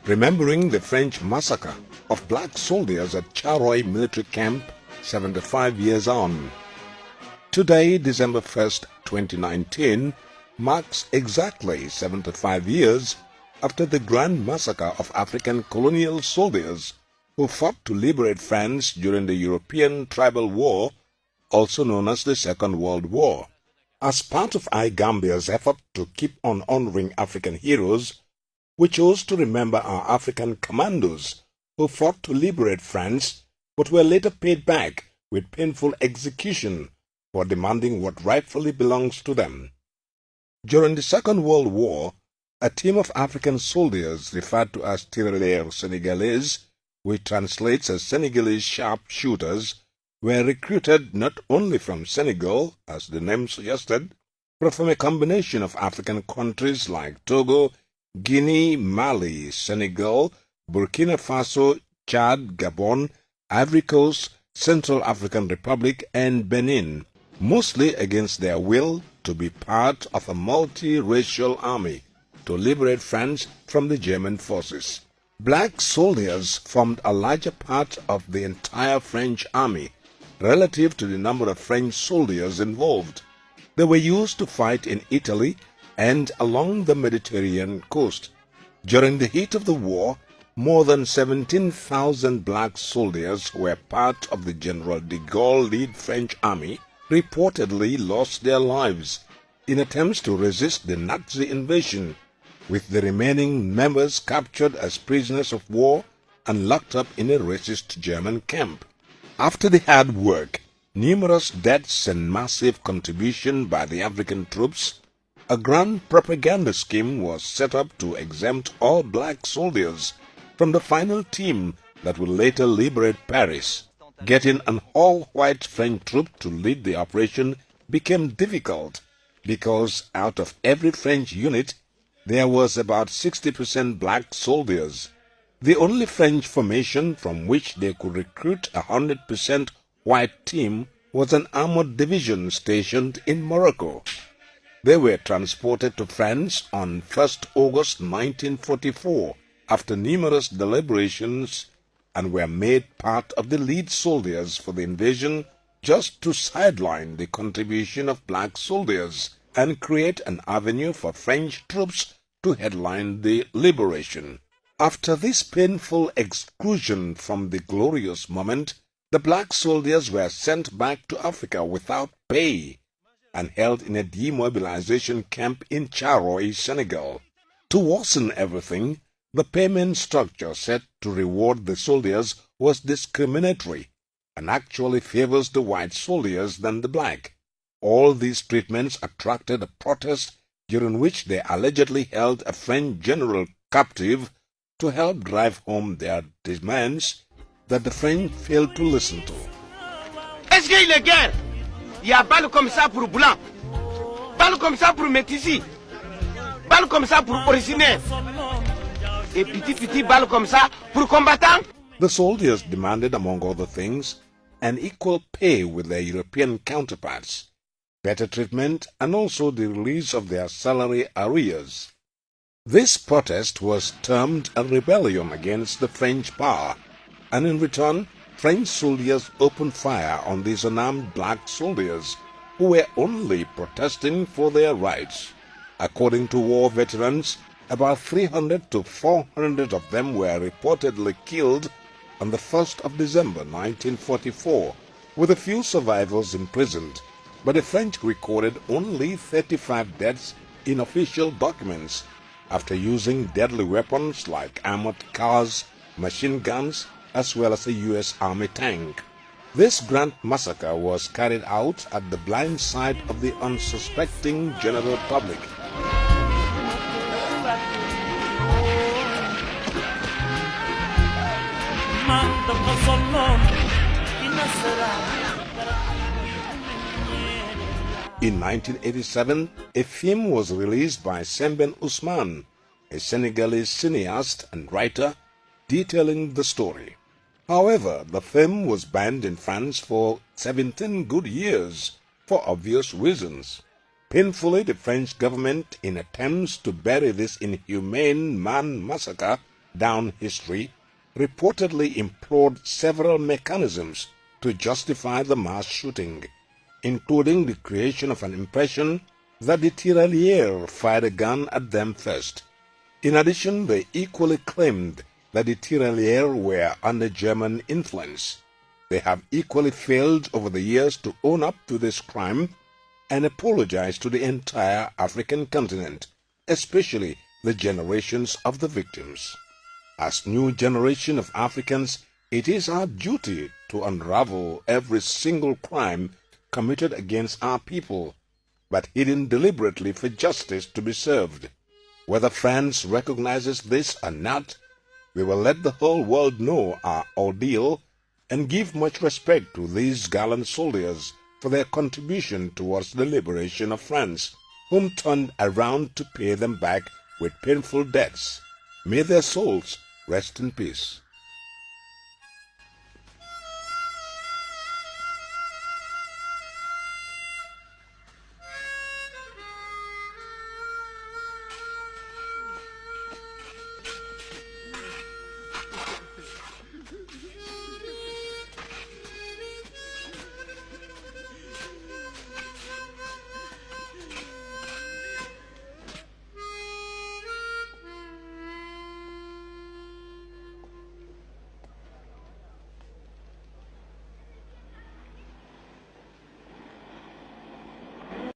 remembering the French massacre of black soldiers at Charleroi military camp 75 years on. Today, December 1st, 2019, marks exactly 75 years after the grand massacre of African colonial soldiers who fought to liberate France during the European Tribal War, also known as the Second World War. As part of iGambia's effort to keep on honoring African heroes, we chose to remember our African commandos who fought to liberate France but were later paid back with painful execution for demanding what rightfully belongs to them. During the Second World War, a team of African soldiers referred to as tirailleurs Senegalese, which translates as Senegalese sharpshooters, were recruited not only from Senegal, as the name suggested, but from a combination of African countries like Togo, Guinea, Mali, Senegal, Burkina Faso, Chad, Gabon, Ivory Coast, Central African Republic, and Benin, mostly against their will to be part of a multi-racial army to liberate France from the German forces. Black soldiers formed a larger part of the entire French army relative to the number of French soldiers involved. They were used to fight in Italy and along the Mediterranean coast. During the heat of the war, more than 17,000 black soldiers who were part of the General de Gaulle-led French army reportedly lost their lives in attempts to resist the Nazi invasion, with the remaining members captured as prisoners of war and locked up in a racist German camp. After the hard work, numerous deaths and massive contribution by the African troops, a grand propaganda scheme was set up to exempt all black soldiers from the final team that would later liberate Paris. Getting an all-white French troop to lead the operation became difficult because out of every French unit, there was about 60% black soldiers. The only French formation from which they could recruit a 100% white team was an armored division stationed in Morocco. They were transported to France on 1st August 1944 after numerous deliberations and were made part of the lead soldiers for the invasion just to sideline the contribution of black soldiers and create an avenue for French troops to headline the liberation. After this painful exclusion from the glorious moment, the black soldiers were sent back to Africa without pay and held in a demobilization camp in Charleroi, Senegal. To worsen everything, the payment structure set to reward the soldiers was discriminatory and actually favors the white soldiers than the black. All these treatments attracted a protest during which they allegedly held a French general captive to help drive home their demands that the French failed to listen to. Est-ce qu'il est guerre? Il y a balle comme ça pour blanc, balle comme ça pour métis, balle comme ça pour originaire, et petit balle comme ça pour combattant. The soldiers demanded, among other things, an equal pay with their European counterparts, better treatment, and also the release of their salary arrears. This protest was termed a rebellion against the French power, and in return, French soldiers opened fire on these unarmed black soldiers who were only protesting for their rights. According to war veterans, about 300 to 400 of them were reportedly killed on the 1st of December 1944, with a few survivors imprisoned, but the French recorded only 35 deaths in official documents after using deadly weapons like armored cars, machine guns, as well as a U.S. Army tank. This grand massacre was carried out at the blind side of the unsuspecting general public. In 1987, a film was released by Sembène Ousmane, a Senegalese cineast and writer, detailing the story. However, the film was banned in France for 17 good years for obvious reasons. Painfully, the French government, in attempts to bury this inhumane man massacre, down history, reportedly employed several mechanisms to justify the mass shooting, including the creation of an impression that the tirailleurs fired a gun at them first. In addition, they equally claimed that the tirailleurs were under German influence. They have equally failed over the years to own up to this crime and apologize to the entire African continent, especially the generations of the victims. As new generation of Africans, it is our duty to unravel every single crime committed against our people, but hidden deliberately for justice to be served. Whether France recognizes this or not, we will let the whole world know our ordeal and give much respect to these gallant soldiers for their contribution towards the liberation of France, whom turned around to pay them back with painful deaths. May their souls rest in peace.